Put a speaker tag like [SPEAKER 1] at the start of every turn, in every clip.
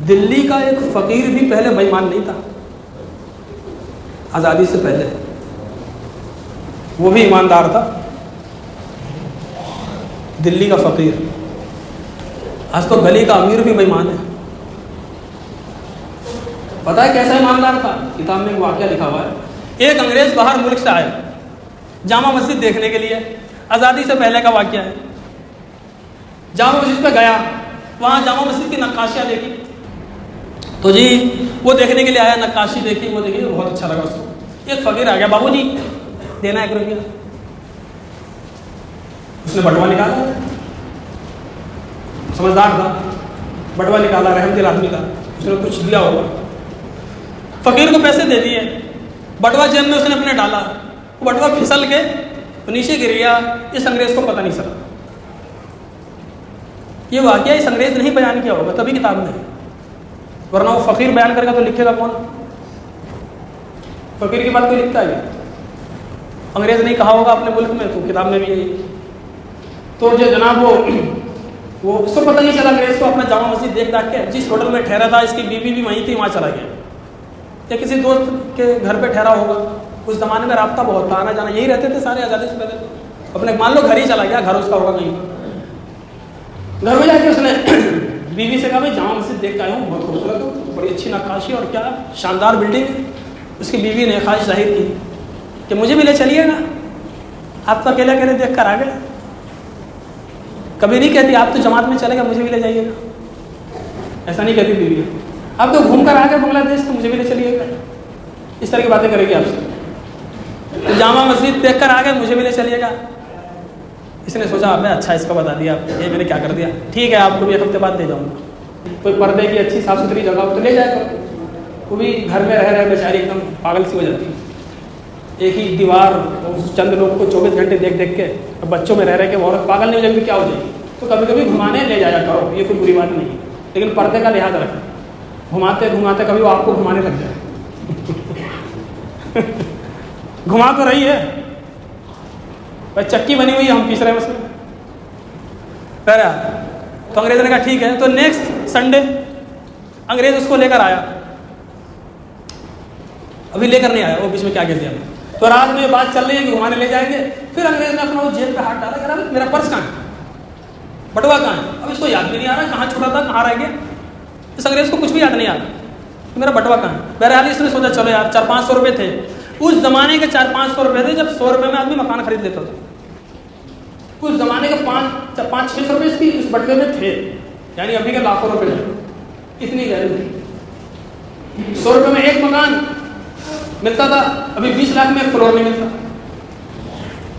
[SPEAKER 1] दिल्ली का एक फ़कीर भी पहले बेईमान नहीं था, आज़ादी से पहले वो भी ईमानदार था। दिल्ली का फ़कीर, आज तो गली का अमीर भी बेईमान है। पता है कैसा ईमानदार था? किताब में एक वाक़या लिखा हुआ है। एक अंग्रेज़ बाहर मुल्क से आया जामा मस्जिद देखने के लिए, आज़ादी से पहले का वाक़या है। जामा मस्जिद पे गया, वहाँ जामा मस्जिद की नक्काशियाँ देखी, तो जी वो देखने के लिए आया, नक्काशी देखी, वो देखी, बहुत अच्छा लगा उसको। एक फ़कीर आ गया, बाबूजी देना 1 रुपया। उसने बटवा निकाला, समझदार था, बटवा निकाला, रहमदिल आदमी था, उसने कुछ दिया होगा, फ़कीर को पैसे दे दिए, बटवा जेब में उसने अपने डाला, वो बटवा फिसल के नीचे गिर गया। इस अंग्रेज़ को पता नहीं चला। ये वाक़या इस अंग्रेज़ ने ही बयान किया होगा, तभी किताब में है, वरना वो फ़कीर बयान करेगा तो लिखेगा कौन? फ़कीर की बात कोई लिखता है? अंग्रेज़ नहीं कहा होगा अपने मुल्क में, तो किताब में भी यही। तो जो जनाब वो उसको पता नहीं चला, अंग्रेज़ को अपना जामा मस्जिद देख दाख के जिस होटल में ठहरा था, इसकी बीवी भी वहीं थी, वहाँ चला गया, या किसी दोस्त के घर पे ठहरा होगा। उस ज़माने में राब्ता बहुत था, आना जाना, यही रहते थे सारे आज़ादी से पहले। अपने मान लो घर ही चला गया, घर उसका होगा कहीं, घर में जाके उसने बीवी से कहा, भाई जामा मस्जिद देख के आया हूँ, बहुत खूबसूरत हो, बड़ी अच्छी नक्काशी और क्या शानदार बिल्डिंग है। उसकी बीवी ने ख्वाहिश जाहिर की कि मुझे भी ले चलिएगा। आप तो अकेले अकेले देख कर आ गए, कभी नहीं कहती आप तो जमात में चलेगा, मुझे भी ले जाइएगा, ऐसा नहीं कहती बीवी। आप तो घूम कर आ गए बांग्लादेश, तो मुझे भी ले चलिएगा, इस तरह की बातें करेगी आपसे। तो जामा मस्जिद देख कर आ गए, मुझे भी ले चलिएगा। इसने सोचा, मैं अच्छा इसको बता दिया, ये मैंने क्या कर दिया, ठीक है आपको भी 1 हफ्ते बाद ले जाऊँगा। कोई पर्दे की अच्छी साफ़ सुथरी जगह हो तो ले जाए करो। वो भी घर में रह रहे बेचारी एकदम पागल सी हो जाती है, एक ही दीवार, चंद लोग को 24 घंटे देख देख के, अब बच्चों में रह रहे कि वो औरत पागल नहीं हो जाएगी, क्या हो जाएगी? तो कभी कभी घुमाने ले जाया करो, ये कोई बुरी बात नहीं है, लेकिन पर्दे का लिहाज रखें। घुमाते घुमाते कभी वो आपको घुमाने लग जाए घुमा तो रही है भाई, चक्की बनी हुई है, हम पीस रहे हैं उसमें। तो अंग्रेज़ ने कहा ठीक है। तो नेक्स्ट संडे अंग्रेज़ उसको लेकर आया, अभी लेकर नहीं आया, वो बीच में क्या कह दिया। तो रात में बात चल रही है कि घुमाने ले जाएंगे। फिर अंग्रेज़ ने अपना वो जेब पे हाथ डाला, कह रहा मेरा पर्स कहाँ है, बटुआ कहाँ है? अब इसको याद भी नहीं आ रहा कहाँ छुड़ा था, कहाँ रह गया। इस अंग्रेज़ को कुछ भी याद नहीं आ रहा मेरा बटुआ कहाँ है। बहरहाल इसने सोचा चलो यार 400-500 रुपये थे उस ज़माने के, 400-500 रुपये थे जब 100 रुपये में आदमी मकान खरीद लेता था। उस ज़माने के 500-600 रुपये इसकी इस बटुए में थे, यानी अभी के लाखों रुपये थे। इतनी वैल्यू थी। 100 रुपये में एक मकान मिलता था, अभी 20 लाख में एक फ्लोर नहीं मिलता,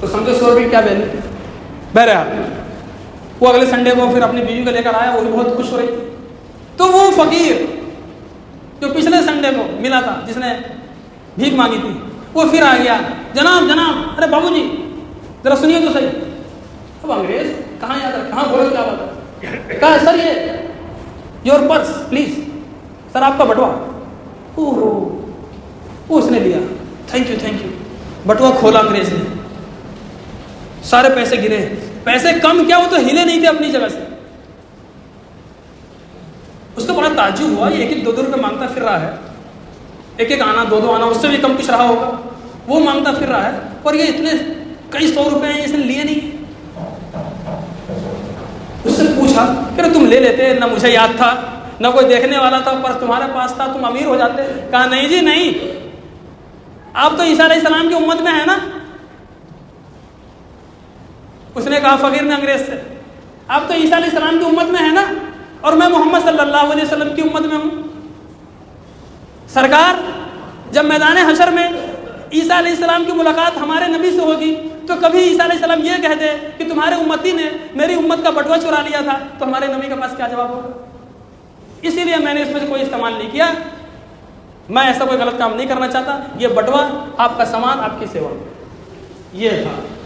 [SPEAKER 1] तो समझो 100 रुपये क्या वैल्यू। बहरहाल वो अगले संडे को फिर अपनी बीवी को लेकर आया, वो भी बहुत खुश हो रही थी। तो वो फ़कीर जो पिछले संडे को मिला था, जिसने भीख मांगी थी, वो फिर आ गया, जनाब जनाब, अरे बाबूजी जरा सुनिए तो सही। अब अंग्रेज़ कहाँ याद रखा, कहाँ बोलो क्या बात है, कहा सर ये योर पर्स प्लीज, सर आपका बटुआ। ओहो, उसने लिया, थैंक यू। बटुआ खोला अंग्रेज़ ने, सारे पैसे गिरे, पैसे कम क्या, वो तो हिले नहीं थे अपनी जगह से। उसको बड़ा ताज्जुब हुआ, ये 1-2 रुपये मांगता फिर रहा है, एक आना 2 आना, उससे भी कम कुछ रहा होगा, वो मांगता फिर रहा है, और ये इतने कई 100 रुपये हैं, इसने लिए नहीं। उससे पूछा कि तुम ले लेते, ना मुझे याद था, ना कोई देखने वाला था, पर तुम्हारे पास था, तुम अमीर हो जाते। कहा नहीं जी नहीं, आप तो ईसा अलैहिस्सलाम की उम्मत में है ना। उसने कहा फ़कीर ने अंग्रेज़ से, आप तो ईसा अलैहिस्सलाम की उम्मत में है ना, और मैं मोहम्मद सल्लल्लाहु अलैहि वसल्लम की उम्मत में हूँ। सरकार जब मैदान हशर में ईसा अलैहिस्सलाम की मुलाकात हमारे नबी से होगी, तो कभी ईसा अलैहिस्सलाम ये कह दे कि तुम्हारे उम्मती ने मेरी उम्मत का बटुआ चुरा लिया था, तो हमारे नबी के पास क्या जवाब होगा? इसीलिए मैंने इसमें से कोई इस्तेमाल नहीं किया, मैं ऐसा कोई गलत काम नहीं करना चाहता। ये बटुआ आपका सामान, आपकी सेवा, ये था।